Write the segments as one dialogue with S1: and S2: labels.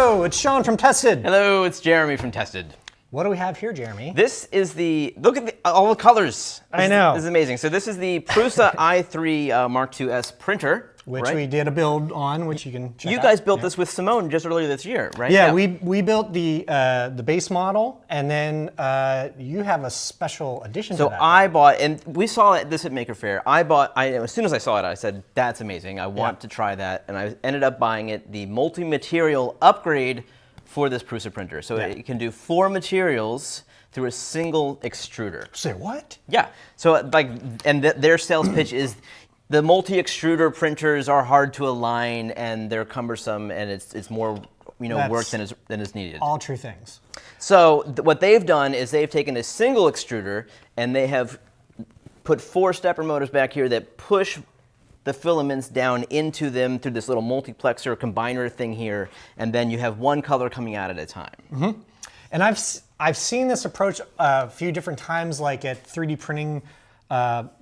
S1: Hello, it's Sean from Tested.
S2: Hello, it's Jeremy from Tested.
S1: What do we have here, Jeremy?
S2: This is look at all the colors.
S1: I know.
S2: This is amazing. So this is the Prusa i3 Mark IIs printer.
S1: Which
S2: right?
S1: we did a build on, which you can check out.
S2: You guys built this with Simone just earlier this year, right?
S1: Yeah, we built the base model, and then you have a special addition to that.
S2: So I bought, and we saw this at Maker Faire. As soon as I saw it, I said, that's amazing. I want to try that. And I ended up buying it, the multi-material upgrade for this Prusa printer. So it can do 4 materials through a single extruder.
S1: Say what?
S2: Yeah. So their sales pitch is, the multi-extruder printers are hard to align and they're cumbersome, and it's more work than is needed.
S1: All true things.
S2: So what they've done is they've taken a single extruder and they have put 4 stepper motors back here that push the filaments down into them through this little multiplexer combiner thing here, and then you have one color coming out at a time.
S1: Mm-hmm. And I've seen this approach a few different times, like at 3D printing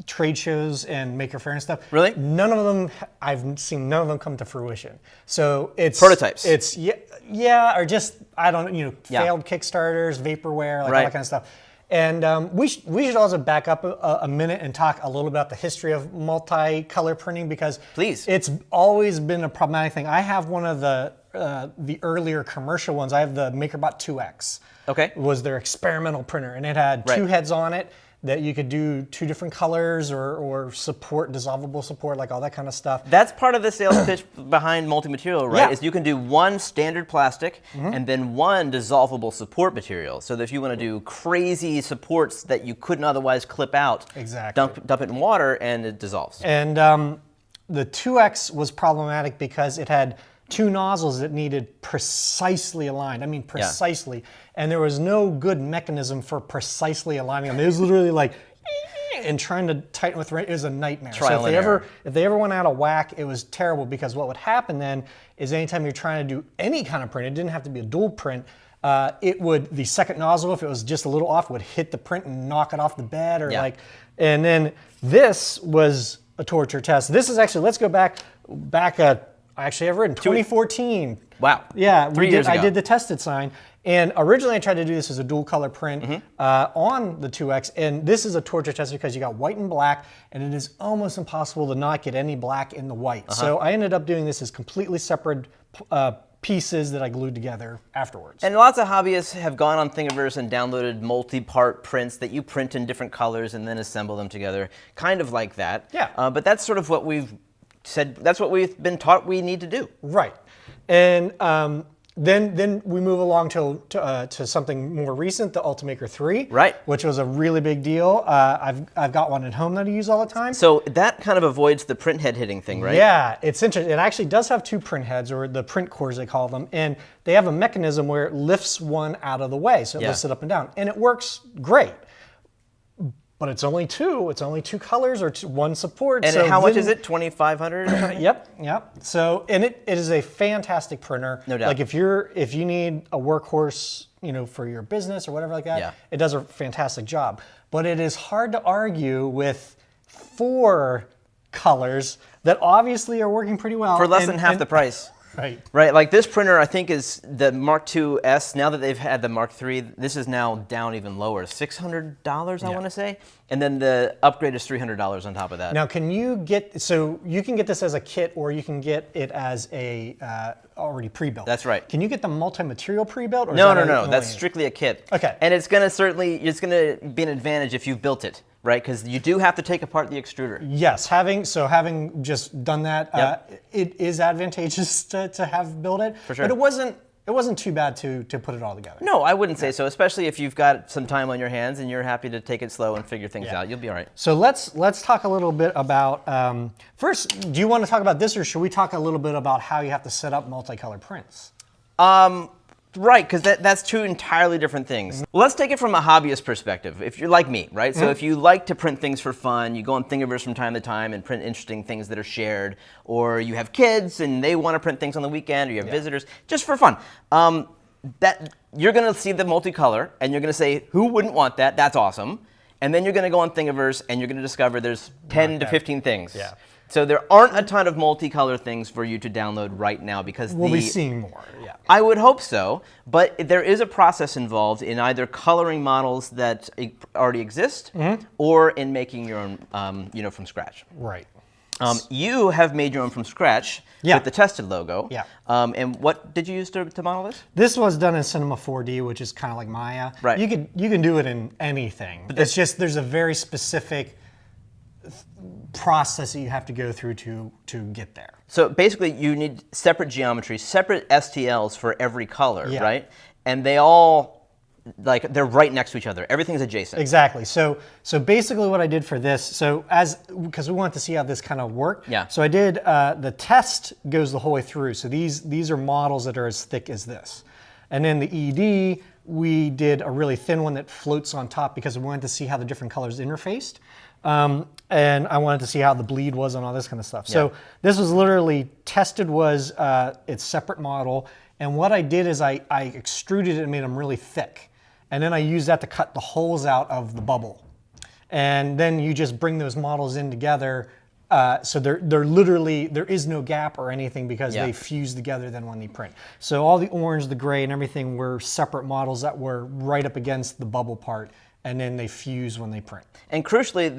S1: trade shows and Maker Faire and stuff.
S2: Really?
S1: None of them, I've seen none of them come to fruition. So it's
S2: prototypes.
S1: It's or just failed Kickstarters, vaporware, like all that kind of stuff. And we should also back up a minute and talk a little about the history of multicolor printing, because it's always been a problematic thing. I have one of the earlier commercial ones. I have the MakerBot 2X.
S2: Okay.
S1: Was their experimental printer, and it had 2 heads on it that you could do 2 different colors or support, dissolvable support, like all that kind of stuff.
S2: That's part of the sales pitch behind multi-material, right? Is you can do 1 standard plastic and then 1 dissolvable support material. So that if you want to do crazy supports that you couldn't otherwise clip out, dump it in water and it dissolves.
S1: And the 2X was problematic because it had 2 nozzles that needed precisely aligned. I mean, precisely. And there was no good mechanism for precisely aligning them. It was literally like, and trying to tighten with, it was a nightmare.
S2: Trial and
S1: error. If they ever went out of whack, it was terrible, because what would happen then is anytime you're trying to do any kind of print, it didn't have to be a dual print, the second nozzle, if it was just a little off, would hit the print and knock it off the bed, or and then this was a torture test. This is actually, let's go back actually, I've written 2014.
S2: Wow.
S1: Yeah,
S2: 3 years ago.
S1: I did the tested sign, and originally I tried to do this as a dual color print on the 2X, and this is a torture test because you got white and black, and it is almost impossible to not get any black in the white. So I ended up doing this as completely separate pieces that I glued together afterwards.
S2: And lots of hobbyists have gone on Thingiverse and downloaded multi-part prints that you print in different colors and then assemble them together, kind of like that.
S1: Yeah.
S2: But that's sort of what we've said, that's what we've been taught we need to do.
S1: Right. And then we move along to something more recent, the Ultimaker 3, which was a really big deal. I've got one at home that I use all the time.
S2: So that kind of avoids the print head hitting thing, right?
S1: Yeah, it's interesting. It actually does have 2 print heads, or the print cores they call them, and they have a mechanism where it lifts one out of the way, so it lifts it up and down, and it works great. But it's only 2. It's only 2 colors or 1 support.
S2: And how much is it? $2,500?
S1: Yep. So, and it is a fantastic printer.
S2: No doubt.
S1: Like if you need a workhorse, for your business or whatever like that, it does a fantastic job. But it is hard to argue with 4 colors that obviously are working pretty well
S2: for less than half the price.
S1: Right.
S2: Like this printer, I think, is the Mark IIs. Now that they've had the Mark III, this is now down even lower, $600, I want to say. And then the upgrade is $300 on top of that.
S1: Now, can you get this as a kit, or you can get it as a already pre-built?
S2: That's right.
S1: Can you get the multi-material pre-built?
S2: No. That's strictly a kit.
S1: Okay.
S2: And it's going to be an advantage if you've built it, right? Because you do have to take apart the extruder.
S1: Yes, having just done that, it is advantageous to have built it.
S2: For sure.
S1: But it wasn't too bad to put it all together.
S2: No, I wouldn't say so, especially if you've got some time on your hands and you're happy to take it slow and figure things out. You'll be all right.
S1: So let's talk a little bit about, first, do you want to talk about this, or should we talk a little bit about how you have to set up multicolor prints?
S2: Right, because that's 2 entirely different things. Well, let's take it from a hobbyist perspective. If you're like me, right? So if you like to print things for fun, you go on Thingiverse from time to time and print interesting things that are shared, or you have kids and they want to print things on the weekend, or you have visitors, just for fun. That you're going to see the multicolor and you're going to say, who wouldn't want that? That's awesome. And then you're going to go on Thingiverse and you're going to discover there's 10 to 15 things. So there aren't a ton of multicolor things for you to download right now because
S1: We'll be seeing more, yeah.
S2: I would hope so, but there is a process involved in either coloring models that already exist or in making your own, from scratch.
S1: Right.
S2: You have made your own from scratch with the Tested logo.
S1: Yeah.
S2: And what did you use to model this?
S1: This was done in Cinema 4D, which is kind of like Maya.
S2: Right.
S1: You can do it in anything. But it's just there's a very specific process that you have to go through to get there.
S2: So basically, you need separate geometry, separate STLs for every color, right? And they all they're right next to each other. Everything's adjacent.
S1: Exactly. So basically what I did for this, because we wanted to see how this kind of worked.
S2: Yeah.
S1: So I did, the test goes the whole way through. So these are models that are as thick as this. And then the ED, we did a really thin one that floats on top because we wanted to see how the different colors interfaced. And I wanted to see how the bleed was and all this kind of stuff. So this was literally, Tested was its separate model. And what I did is I extruded it and made them really thick. And then I used that to cut the holes out of the bubble. And then you just bring those models in together. So they're literally, there is no gap or anything because they fuse together then when they print. So all the orange, the gray, and everything were separate models that were right up against the bubble part. And then they fuse when they print.
S2: And crucially,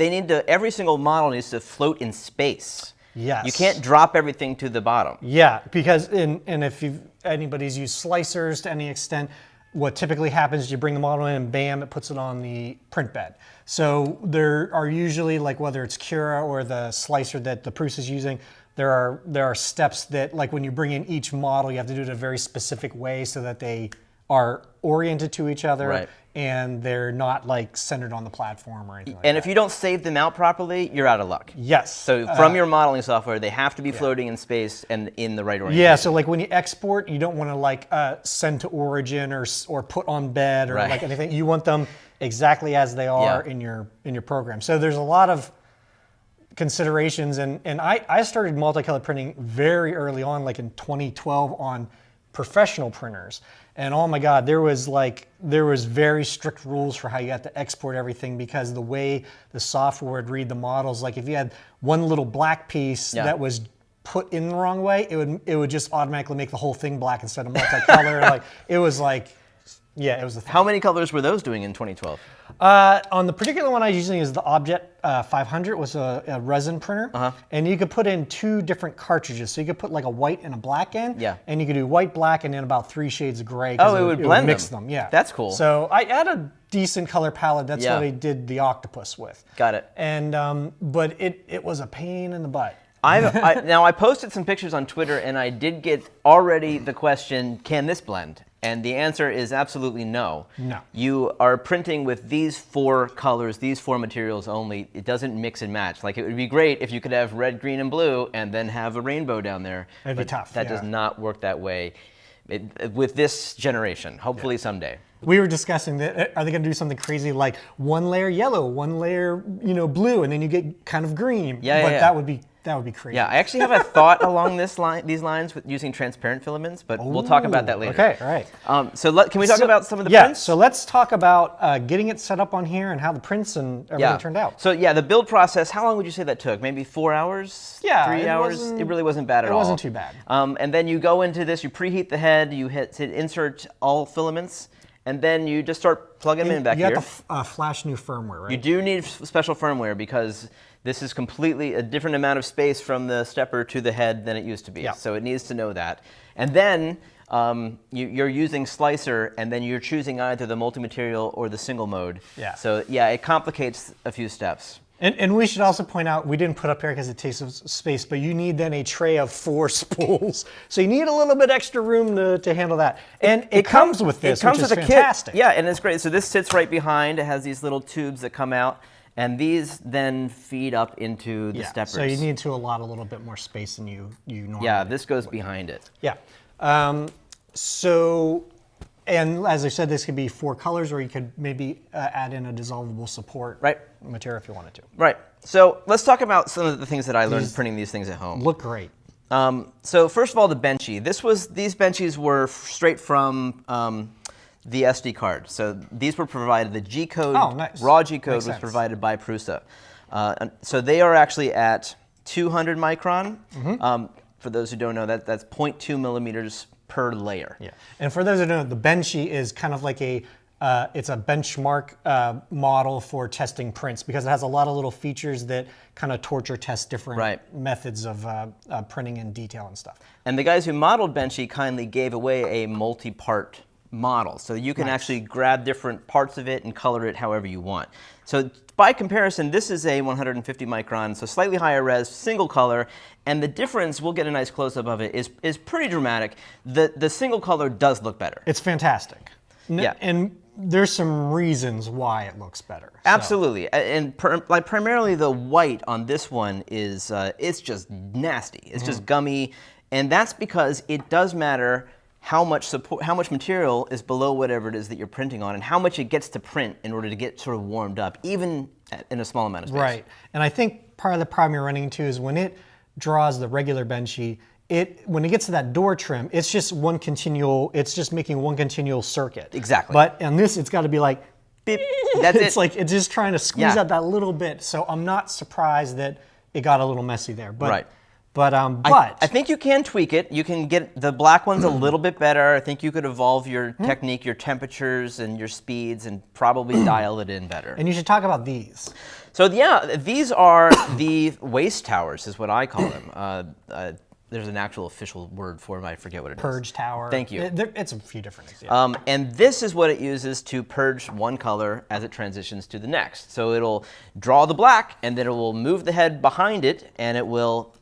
S2: every single model needs to float in space.
S1: Yes.
S2: You can't drop everything to the bottom.
S1: Yeah, because and if anybody's used slicers to any extent, what typically happens is you bring the model in and bam, it puts it on the print bed. So there are usually, like whether it's Cura or the slicer that the Prusa is using, there are steps that, like when you bring in each model, you have to do it a very specific way so that they are oriented to each other.
S2: Right.
S1: And they're not like centered on the platform or anything like that.
S2: And if you don't save them out properly, you're out of luck.
S1: Yes.
S2: So from your modeling software, they have to be floating in space and in the right orientation.
S1: Yeah, so like when you export, you don't want to like send to origin or put on bed or like anything. You want them exactly as they are in your program. So there's a lot of considerations, and I started multicolor printing very early on, like in 2012 on professional printers. And oh my God, there was very strict rules for how you had to export everything because the way the software would read the models, like if you had one little black piece that was put in the wrong way, it would just automatically make the whole thing black instead of multicolor. It was a thing.
S2: How many colors were those doing in 2012?
S1: On the particular one I was using is the Objet 500, was a resin printer, and you could put in 2 different cartridges. So you could put like a white and a black in, and you could do white, black, and then about 3 shades of gray.
S2: Oh, it would blend
S1: mix them. Yeah,
S2: that's cool.
S1: So I had a decent color palette. That's what I did the octopus with.
S2: Got it.
S1: And but it was a pain in the butt.
S2: Now I posted some pictures on Twitter, and I did get already the question, can this blend? And the answer is absolutely no.
S1: No.
S2: You are printing with these 4 colors, these 4 materials only. It doesn't mix and match. Like, it would be great if you could have red, green, and blue and then have a rainbow down there.
S1: That'd be tough.
S2: That does not work that way with this generation. Hopefully someday.
S1: We were discussing that. Are they going to do something crazy like 1 layer yellow, 1 layer blue, and then you get kind of green? That would be crazy.
S2: Yeah, I actually have a thought along these lines with using transparent filaments, but we'll talk about that later.
S1: Okay, all right.
S2: Can we talk about some of the prints?
S1: So let's talk about getting it set up on here and how the prints and everything turned out.
S2: So the build process, how long would you say that took? Maybe 4 hours?
S1: Yeah,
S2: 3 hours? It really wasn't bad at all.
S1: It wasn't too bad.
S2: And then you go into this, you preheat the head, you hit insert all filaments, and then you just start plugging them in back here.
S1: You have to flash new firmware, right?
S2: You do need special firmware because this is completely a different amount of space from the stepper to the head than it used to be.
S1: Yeah.
S2: So it needs to know that. And then you're using Slicer, and then you're choosing either the multi-material or the single mode.
S1: Yeah.
S2: So it complicates a few steps.
S1: And we should also point out, we didn't put up here because it takes up space, but you need then a tray of 4 spools. So you need a little bit extra room to handle that. And it comes with this, which is fantastic.
S2: Yeah, and it's great. So this sits right behind. It has these little tubes that come out, and these then feed up into the steppers.
S1: So you need to allot a little bit more space than you normally.
S2: Yeah, this goes behind it.
S1: Yeah. And as I said, this could be 4 colors, or you could maybe add in a dissolvable support material if you wanted to.
S2: Right. So let's talk about some of the things that I learned printing these things at home.
S1: Look great.
S2: So first of all, the Benchy. These Benchies were straight from the SD card. So these were provided. The G code,
S1: oh, nice.
S2: raw G code was provided by Prusa. So they are actually at 200 micron. For those who don't know, that's 0.2 millimeters per layer.
S1: Yeah. And for those who don't know, the Benchy is kind of like it's a benchmark model for testing prints because it has a lot of little features that kind of torture test different methods of printing in detail and stuff.
S2: And the guys who modeled Benchy kindly gave away a multi-part model. So you can actually grab different parts of it and color it however you want. So by comparison, this is a 150 micron, so slightly higher res, single color, and the difference, we'll get a nice close-up of it, is pretty dramatic. The single color does look better.
S1: It's fantastic.
S2: Yeah.
S1: And there's some reasons why it looks better.
S2: Absolutely, and like primarily the white on this one is it's just nasty. It's just gummy, and that's because it does matter how much material is below whatever it is that you're printing on, and how much it gets to print in order to get sort of warmed up, even in a small amount of space.
S1: Right, and I think part of the problem you're running into is when it draws the regular Benchy, when it gets to that door trim, it's just it's just making one continual circuit.
S2: Exactly.
S1: But on this, it's got to be like, beep.
S2: That's
S1: it's
S2: it.
S1: like it's just trying to squeeze out that little bit. So I'm not surprised that it got a little messy there. But,
S2: right.
S1: But
S2: I think you can tweak it. You can get the black ones a little bit better. I think you could evolve your technique, your temperatures, and your speeds, and probably dial it in better.
S1: And you should talk about these.
S2: So yeah, these are the waste towers, is what I call them. There's an actual official word for them. I forget what it is.
S1: Purge tower.
S2: Thank you.
S1: It's a few different things. Yeah.
S2: And this is what it uses to purge one color as it transitions to the next. So it'll draw the black, and then it will move the head behind it, and it will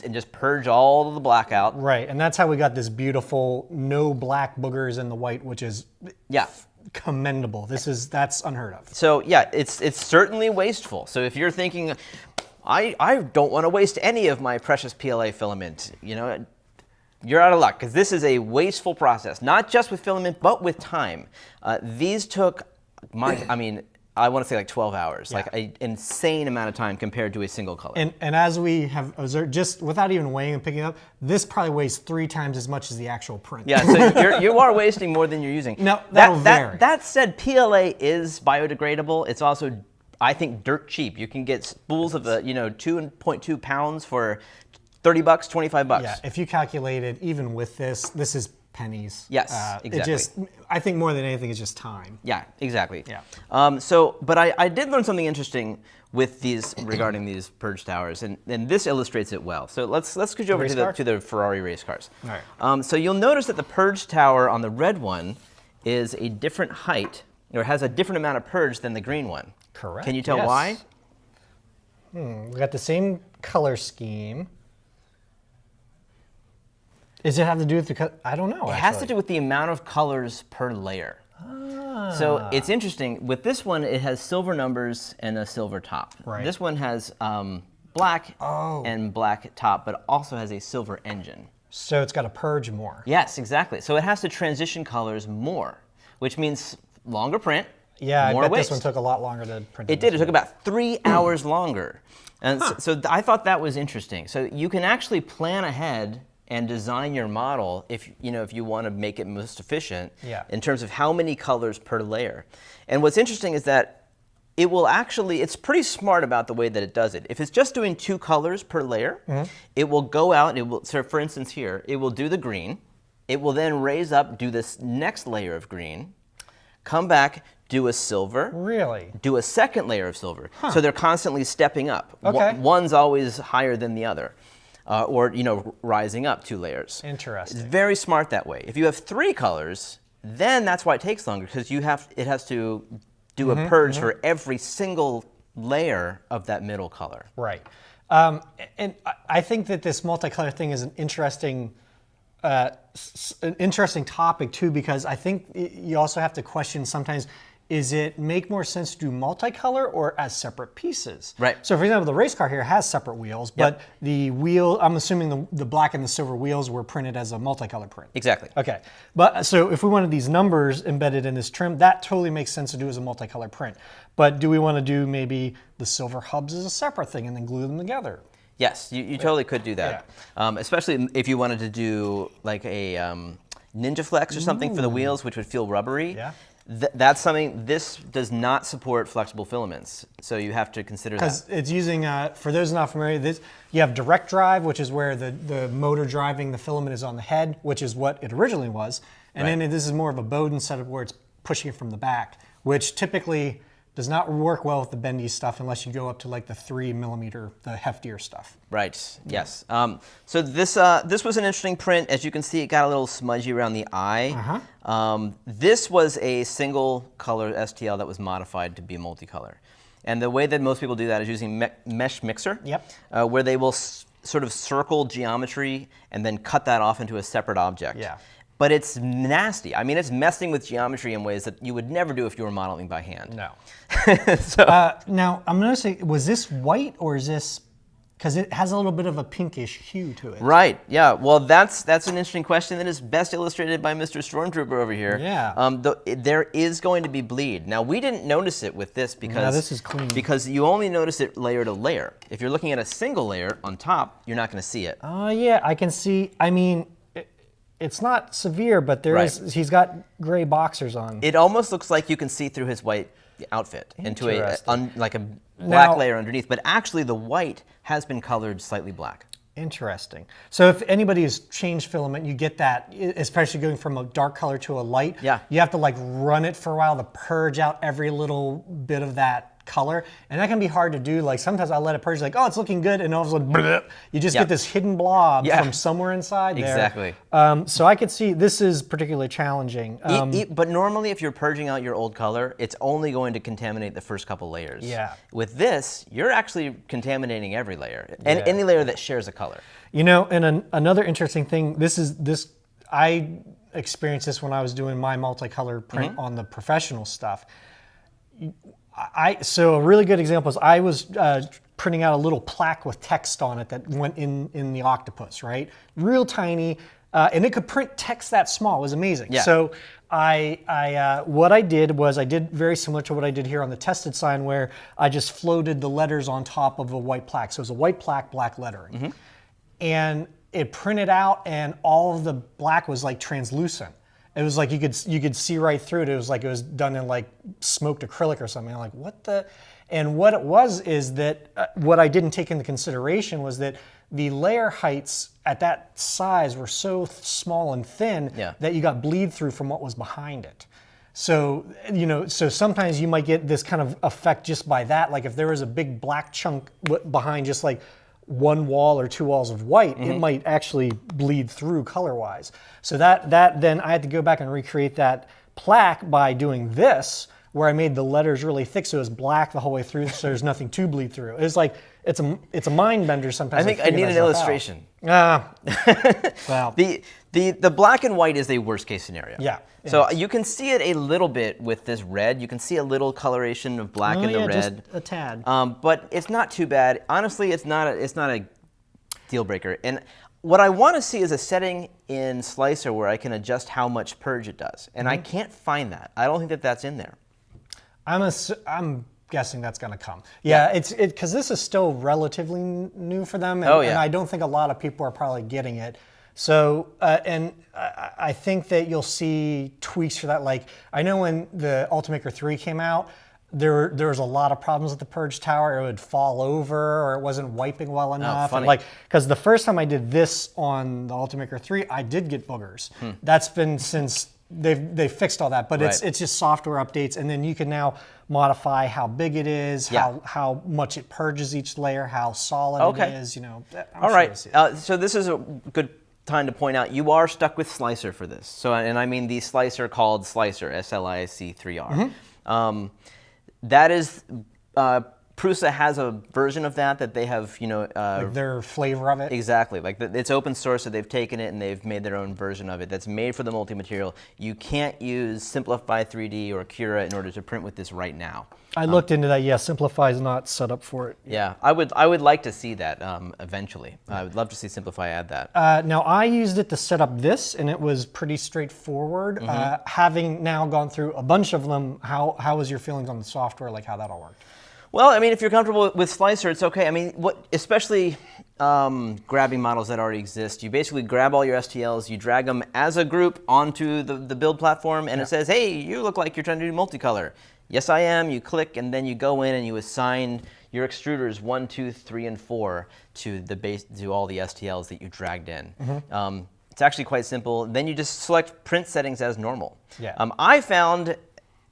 S2: and just purge all of the black out.
S1: Right, and that's how we got this beautiful no black boogers in the white, which is commendable. That's unheard of.
S2: So yeah, it's certainly wasteful. So if you're thinking, I don't want to waste any of my precious PLA filament, you're out of luck, because this is a wasteful process, not just with filament, but with time. These took, I want to say like 12 hours, like an insane amount of time compared to a single color.
S1: And as we have observed, just without even weighing and picking up, this probably weighs 3 times as much as the actual print.
S2: Yeah, so you are wasting more than you're using.
S1: No, that'll vary.
S2: That said, PLA is biodegradable. It's also, I think, dirt cheap. You can get spools of 2.2 pounds for $30, $25.
S1: Yeah, if you calculate it, even with this is pennies.
S2: Yes, exactly.
S1: I think more than anything, it's just time.
S2: Yeah, exactly.
S1: Yeah.
S2: But I did learn something interesting with these regarding these purge towers, and this illustrates it well. So let's switch over to the Ferrari race cars.
S1: All right.
S2: So you'll notice that the purge tower on the red one is a different height, or has a different amount of purge than the green one.
S1: Correct.
S2: Can you tell why?
S1: We got the same color scheme. Does it have to do with the I don't know.
S2: It has to do with the amount of colors per layer. So it's interesting. With this one, it has silver numbers and a silver top.
S1: Right.
S2: This one has black and black top, but also has a silver engine.
S1: So it's got to purge more.
S2: Yes, exactly. So it has to transition colors more, which means longer print.
S1: Yeah,
S2: more
S1: I bet
S2: waste.
S1: this one took a lot longer to print.
S2: It did. It took about 3 hours longer. And so I thought that was interesting. So you can actually plan ahead and design your model if you want to make it most efficient in terms of how many colors per layer. And what's interesting is that it's pretty smart about the way that it does it. If it's just doing 2 colors per layer, it will go out, so for instance here, it will do the green, it will then raise up, do this next layer of green, come back, do a silver.
S1: Really?
S2: Do a second layer of silver. So they're constantly stepping up.
S1: Okay.
S2: One's always higher than the other. Or rising up 2 layers.
S1: Interesting.
S2: It's very smart that way. If you have 3 colors, then that's why it takes longer, because it has to do a purge for every single layer of that middle color.
S1: Right. And I think that this multicolor thing is an interesting topic too, because I think you also have to question sometimes, is it make more sense to do multicolor or as separate pieces?
S2: Right.
S1: So for example, the race car here has separate wheels, but the wheel, I'm assuming the black and the silver wheels were printed as a multicolor print.
S2: Exactly.
S1: Okay. But so if we wanted these numbers embedded in this trim, that totally makes sense to do as a multicolor print. But do we want to do maybe the silver hubs as a separate thing and then glue them together?
S2: Yes, you totally could do that. Especially if you wanted to do like a Ninja Flex or something for the wheels, which would feel rubbery.
S1: Yeah.
S2: That's something, this does not support flexible filaments, so you have to consider that.
S1: Because it's using, for those not familiar, you have direct drive, which is where the motor driving the filament is on the head, which is what it originally was. And
S2: Right.
S1: then this is more of a Bowden setup where it's pushing it from the back, which typically does not work well with the bendy stuff unless you go up to like the 3 millimeter, the heftier stuff.
S2: Right, yes. So this was an interesting print. As you can see, it got a little smudgy around the eye. This was a single color STL that was modified to be multicolor. And the way that most people do that is using Mesh Mixer,
S1: Yep.
S2: where they will sort of circle geometry and then cut that off into a separate object.
S1: Yeah.
S2: But it's nasty. I mean, it's messing with geometry in ways that you would never do if you were modeling by hand.
S1: No.
S2: So,
S1: Now, I'm going to say, was this white or is this, because it has a little bit of a pinkish hue to it.
S2: right, yeah. Well, that's an interesting question that is best illustrated by Mr. Stormtrooper over here.
S1: Yeah.
S2: There is going to be bleed. Now, we didn't notice it with this because
S1: this is clean.
S2: Because you only notice it layer to layer. If you're looking at a single layer on top, you're not going to see it.
S1: Yeah, I can see, I mean, it's not severe, but he's got gray boxers on.
S2: It almost looks like you can see through his white outfit into like a black
S1: Now-
S2: layer underneath, but actually the white has been colored slightly black.
S1: Interesting. So if anybody has changed filament, you get that, especially going from a dark color to a light.
S2: Yeah.
S1: You have to like run it for a while to purge out every little bit of that color, and that can be hard to do. Like sometimes I let it purge, like, oh, it's looking good, and all of a sudden, bleh, you just
S2: Yeah.
S1: get this hidden blob
S2: Yeah.
S1: from somewhere inside there.
S2: Exactly.
S1: So I could see this is particularly challenging.
S2: But normally, if you're purging out your old color, it's only going to contaminate the first couple layers.
S1: Yeah.
S2: With this, you're actually contaminating every layer, and any layer that shares a color.
S1: You know, and another interesting thing, I experienced this when I was doing my multicolor print on the professional stuff. So a really good example is I was printing out a little plaque with text on it that went in the octopus, right? Real tiny, and it could print text that small. It was amazing.
S2: Yeah.
S1: So what I did was I did very similar to what I did here on the tested sign, where I just floated the letters on top of a white plaque. So it was a white plaque, black lettering, and it printed out, and all of the black was like translucent. It was like you could see right through it. It was like it was done in like smoked acrylic or something. I'm like, what the? And what it was is that what I didn't take into consideration was that the layer heights at that size were so small and thin that you got bleed through from what was behind it. So, you know, so sometimes you might get this kind of effect just by that. Like if there was a big black chunk behind just like one wall or two walls of white, it might actually bleed through color-wise. So that then I had to go back and recreate that plaque by doing this, where I made the letters really thick so it was black the whole way through, so there's nothing to bleed through. It's like it's a mind bender sometimes.
S2: I think I need an illustration.
S1: Well,
S2: The black and white is the worst case scenario.
S1: Yeah.
S2: So you can see it a little bit with this red. You can see a little coloration of black in the red.
S1: just a tad.
S2: But it's not too bad. Honestly, it's not a deal breaker. And what I want to see is a setting in Slicer where I can adjust how much purge it does. And I can't find that. I don't think that that's in there.
S1: I'm guessing that's going to come. Yeah, it's because this is still relatively new for them, and, and I don't think a lot of people are probably getting it. So, and I think that you'll see tweaks for that. Like, I know when the Ultimaker 3 came out, there was a lot of problems with the purge tower. It would fall over, or it wasn't wiping well enough.
S2: Funny.
S1: Like, because the first time I did this on the Ultimaker 3, I did get boogers. That's been since they fixed all that, but it's just software updates, and then you can now modify how big it is, how much it purges each layer, how solid it is. You know.
S2: All right. So this is a good time to point out you are stuck with Slicer for this. So, and I mean the slicer called Slicer, SLIC3R. That is. Prusa has a version of that they have,
S1: like their flavor of it.
S2: Exactly, like it's open source, so they've taken it and they've made their own version of it that's made for the multi-material. You can't use Simplify 3D or Cura in order to print with this right now.
S1: I looked into that. Yeah, Simplify is not set up for it.
S2: Yeah, I would like to see that eventually. I would love to see Simplify add that.
S1: Now I used it to set up this, and it was pretty straightforward. Having now gone through a bunch of them, how was your feelings on the software? Like how that all worked?
S2: Well, I mean, if you're comfortable with Slicer, it's okay. I mean, especially grabbing models that already exist, you basically grab all your STLs, you drag them as a group onto the build platform, and it says, hey, you look like you're trying to do multicolor. Yes, I am. You click, and then you go in and you assign your extruders 1, 2, 3, and 4 to all the STLs that you dragged in. It's actually quite simple. Then you just select print settings as normal.
S1: Yeah.
S2: I found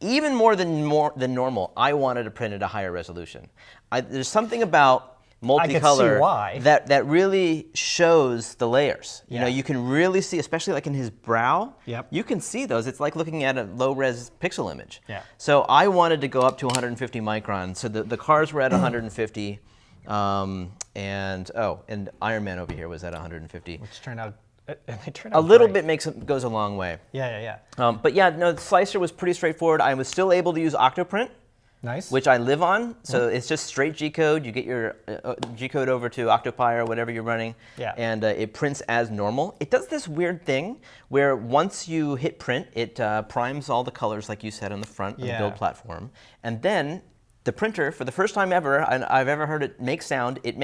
S2: even more than normal, I wanted to print at a higher resolution. There's something about multicolor that really shows the layers. You know, you can really see, especially like in his brow, you can see those. It's like looking at a low-res pixel image. So I wanted to go up to 150 microns. So the cars were at 150, and Iron Man over here was at 150.
S1: Which turned out,
S2: a little bit goes a long way. But yeah, no, the Slicer was pretty straightforward. I was still able to use Octoprint.
S1: Nice.
S2: Which I live on, so it's just straight G-code. You get your G-code over to Octopi or whatever you're running, and it prints as normal. It does this weird thing where once you hit print, it primes all the colors, like you said, on the front of the build platform, and then the printer, for the first time ever, and I've ever heard it makes sound. It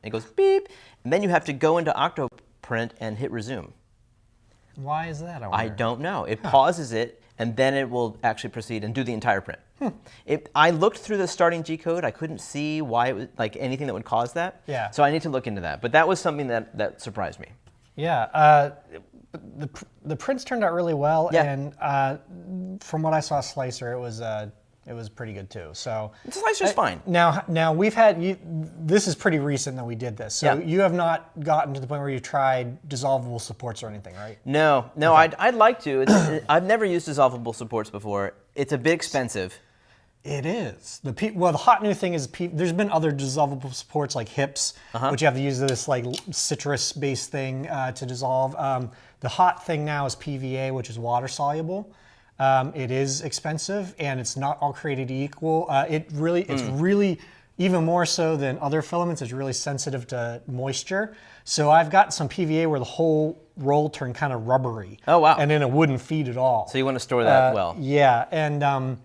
S2: goes beep, and then you have to go into Octoprint and hit resume.
S1: Why is that?
S2: I don't know. It pauses it, and then it will actually proceed and do the entire print. I looked through the starting G-code. I couldn't see why it was like anything that would cause that. So I need to look into that. But that was something that surprised me.
S1: The prints turned out really well, and from what I saw, Slicer, it was pretty good too. So
S2: Slicer's fine.
S1: Now we've had this is pretty recent that we did this. So you have not gotten to the point where you tried dissolvable supports or anything, right?
S2: No. Okay. I'd like to. I've never used dissolvable supports before. It's a bit expensive.
S1: It is. The hot new thing is there's been other dissolvable supports like HIPS, which you have to use this like citrus-based thing to dissolve. The hot thing now is PVA, which is water soluble. It is expensive, and it's not all created equal. It's really even more so than other filaments. It's really sensitive to moisture. So I've got some PVA where the whole roll turned kind of rubbery.
S2: Oh wow!
S1: And then it wouldn't feed at all.
S2: So you want to store that well.
S1: Yeah, and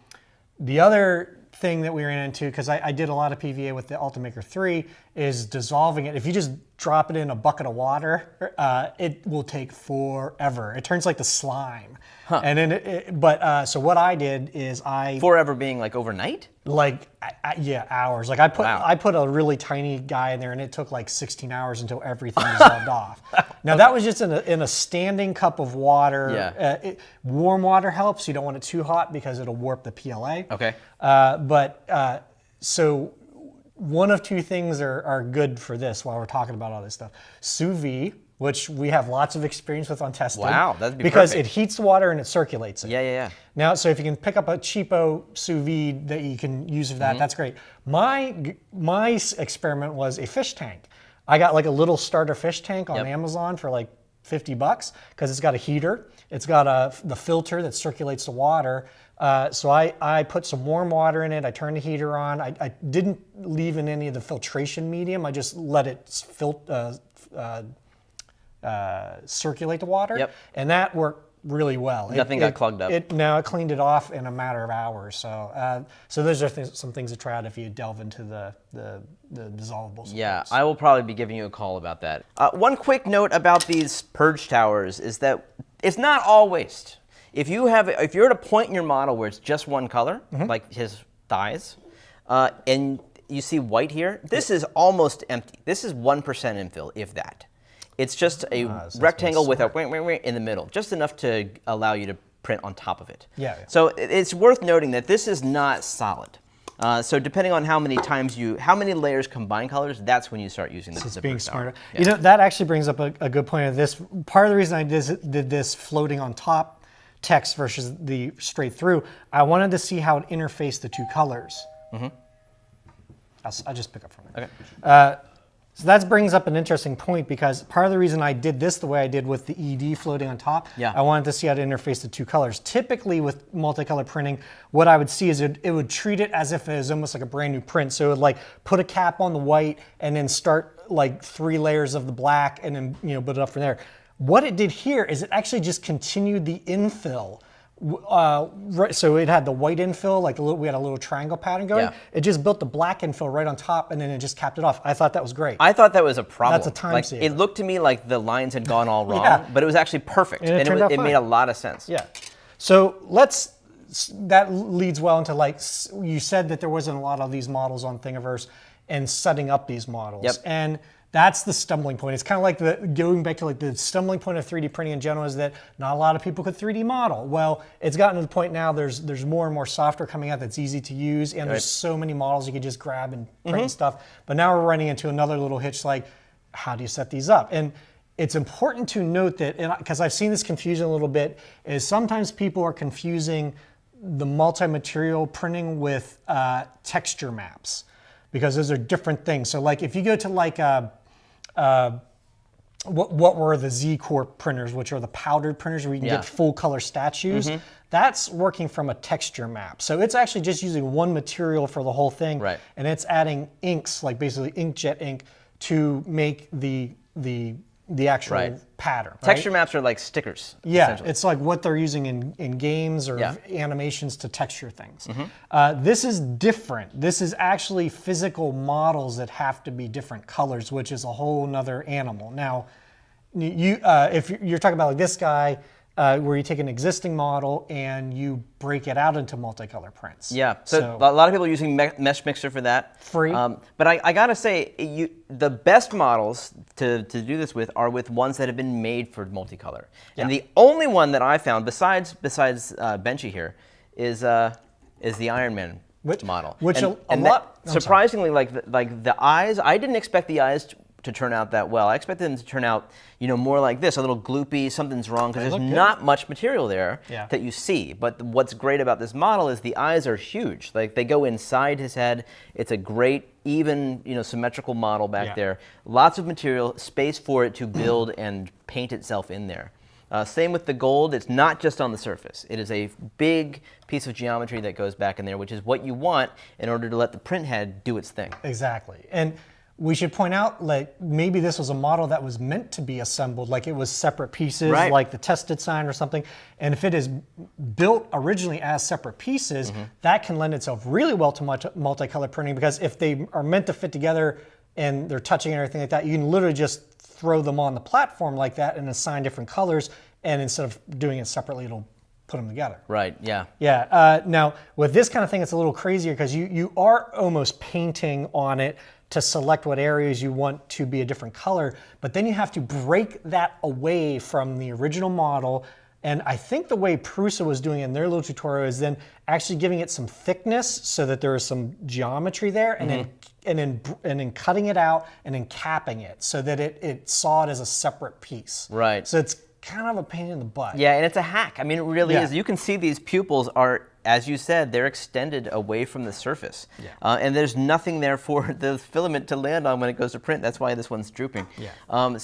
S1: the other thing that we ran into, because I did a lot of PVA with the Ultimaker 3, is dissolving it. If you just drop it in a bucket of water, it will take forever. It turns like the slime. And then, so what I did is
S2: forever being like overnight?
S1: Like, hours. Like I put a really tiny guy in there, and it took like 16 hours until everything dissolved off. Now that was just in a standing cup of water. Warm water helps. You don't want it too hot because it'll warp the PLA.
S2: Okay.
S1: So one of two things are good for this while we're talking about all this stuff. Sous vide, which we have lots of experience with on testing.
S2: Wow, that'd be
S1: because
S2: perfect.
S1: It heats the water and it circulates it.
S2: Yeah.
S1: Now, so if you can pick up a cheapo sous vide that you can use for that, that's great. My experiment was a fish tank. I got like a little starter fish tank on Amazon for like $50 because it's got a heater. It's got the filter that circulates the water. So I put some warm water in it. I turned the heater on. I didn't leave in any of the filtration medium. I just let it circulate the water, and that worked really well.
S2: Nothing got clogged up.
S1: It cleaned it off in a matter of hours. So, so those are some things to try out if you delve into the dissolvable supports.
S2: Yeah, I will probably be giving you a call about that. One quick note about these purge towers is that it's not all waste. If you're at a point in your model where it's just one color, like his thighs, and you see white here, this is almost empty. This is 1% infill, if that. It's just a rectangle with a in the middle, just enough to allow you to print on top of it. So it's worth noting that this is not solid. So depending on how many layers combine colors, that's when you start using the
S1: It's being smarter.
S2: Yeah.
S1: You know, that actually brings up a good point of this. Part of the reason I did this floating on top text versus the straight through, I wanted to see how it interfaced the two colors. I'll just pick up from there.
S2: Okay.
S1: So that brings up an interesting point because part of the reason I did this the way I did with the ED floating on top, I wanted to see how to interface the two colors. Typically with multicolor printing, what I would see is it would treat it as if it was almost like a brand new print. So it would like put a cap on the white and then start like 3 layers of the black and then build it up from there. What it did here is it actually just continued the infill Right, so it had the white infill, like we had a little triangle pattern going.
S2: Yeah.
S1: It just built the black infill right on top, and then it just capped it off. I thought that was great.
S2: I thought that was a problem.
S1: That's a time
S2: like,
S1: saver.
S2: It looked to me like the lines had gone all wrong,
S1: Yeah.
S2: but it was actually perfect,
S1: And it turned out
S2: it
S1: fine.
S2: made a lot of sense.
S1: Yeah. So that leads well into, like, you said that there wasn't a lot of these models on Thingiverse and setting up these models.
S2: Yep.
S1: And that's the stumbling point. It's kind of like going back to like the stumbling point of 3D printing in general is that not a lot of people could 3D model. Well, it's gotten to the point now there's more and more software coming out that's easy to use, and there's so many models you can just grab and print and stuff. But now we're running into another little hitch, like, how do you set these up? And it's important to note that, because I've seen this confusion a little bit, is sometimes people are confusing the multi-material printing with texture maps, because those are different things. So like if you go to like what were the Z-Corp printers, which are the powdered printers where you can get full color statues, that's working from a texture map. So it's actually just using one material for the whole thing,
S2: Right.
S1: and it's adding inks, like basically inkjet ink, to make the actual
S2: Right.
S1: pattern. Right?
S2: Texture maps are like stickers.
S1: Yeah,
S2: essentially.
S1: it's like what they're using in games or
S2: Yeah.
S1: animations to texture things. This is different. This is actually physical models that have to be different colors, which is a whole nother animal. Now, if you're talking about like this guy, where you take an existing model and you break it out into multicolor prints.
S2: Yeah, so a lot of people are using Mesh Mixer for that.
S1: Free.
S2: But I gotta say, the best models to do this with are with ones that have been made for multicolor. And the only one that I found, besides Benchy here, is the Iron Man model.
S1: Which
S2: and,
S1: a
S2: and
S1: lot.
S2: that, surprisingly, like the eyes, I didn't expect the eyes to turn out that well. I expected them to turn out, more like this, a little gloopy, something's wrong, because there's not much material there that you see. But what's great about this model is the eyes are huge. Like they go inside his head. It's a great, even, symmetrical model back there. Lots of material, space for it to build and paint itself in there. Same with the gold. It's not just on the surface. It is a big piece of geometry that goes back in there, which is what you want in order to let the print head do its thing.
S1: Exactly. And we should point out, like, maybe this was a model that was meant to be assembled, like it was separate pieces, like the tested sign or something. And if it is built originally as separate pieces, that can lend itself really well to multicolor printing, because if they are meant to fit together and they're touching and everything like that, you can literally just throw them on the platform like that and assign different colors, and instead of doing it separately, it'll put them together.
S2: Right, yeah.
S1: Yeah, now with this kind of thing, it's a little crazier because you are almost painting on it to select what areas you want to be a different color, but then you have to break that away from the original model. And I think the way Prusa was doing it in their little tutorial is then actually giving it some thickness so that there is some geometry there, and then cutting it out and then capping it so that it saw it as a separate piece.
S2: Right.
S1: So it's kind of a pain in the butt.
S2: Yeah, and it's a hack. I mean, it really is. You can see these pupils are, as you said, they're extended away from the surface. And there's nothing there for the filament to land on when it goes to print. That's why this one's drooping. And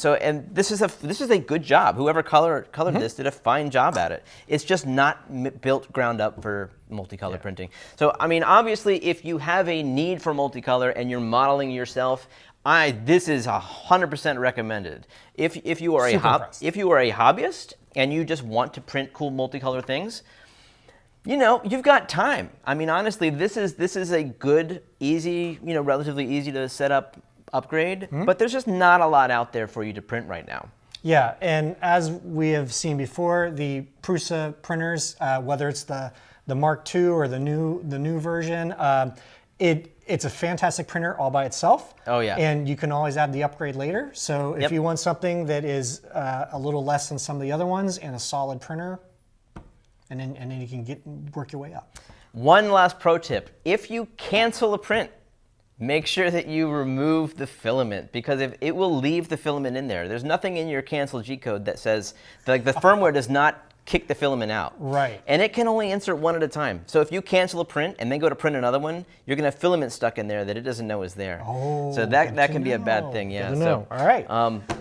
S2: this is a good job. Whoever colored this did a fine job at it. It's just not built ground up for multicolor printing. So, I mean, obviously, if you have a need for multicolor and you're modeling yourself, this is 100% recommended. If you are a hobbyist and you just want to print cool multicolor things, you've got time. I mean, honestly, this is a good, easy, relatively easy to set up upgrade. But there's just not a lot out there for you to print right now.
S1: Yeah, and as we have seen before, the Prusa printers, whether it's the Mark II or the new version, it's a fantastic printer all by itself.
S2: Oh yeah.
S1: And you can always add the upgrade later. So if you want something that is a little less than some of the other ones and a solid printer, and then you can work your way up.
S2: One last pro tip: if you cancel a print, make sure that you remove the filament, because if it will leave the filament in there. There's nothing in your cancel G code that says, like, the firmware does not kick the filament out.
S1: Right.
S2: And it can only insert one at a time. So if you cancel a print and then go to print another one, you're gonna have filament stuck in there that it doesn't know is there.
S1: Oh,
S2: so that can be a bad thing. Yeah.
S1: Good to
S2: So
S1: know. All right.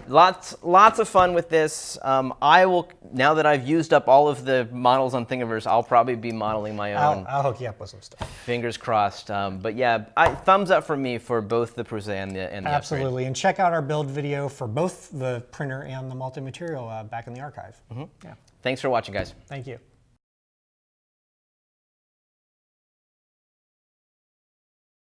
S2: lots of fun with this. I will, now that I've used up all of the models on Thingiverse, I'll probably be modeling my own.
S1: I'll hook you up with some stuff.
S2: Fingers crossed. But yeah, thumbs up for me for both the Prusa and the
S1: Absolutely.
S2: upgrade.
S1: And check out our build video for both the printer and the multi-material back in the archive. Yeah.
S2: Thanks for watching, guys.
S1: Thank you.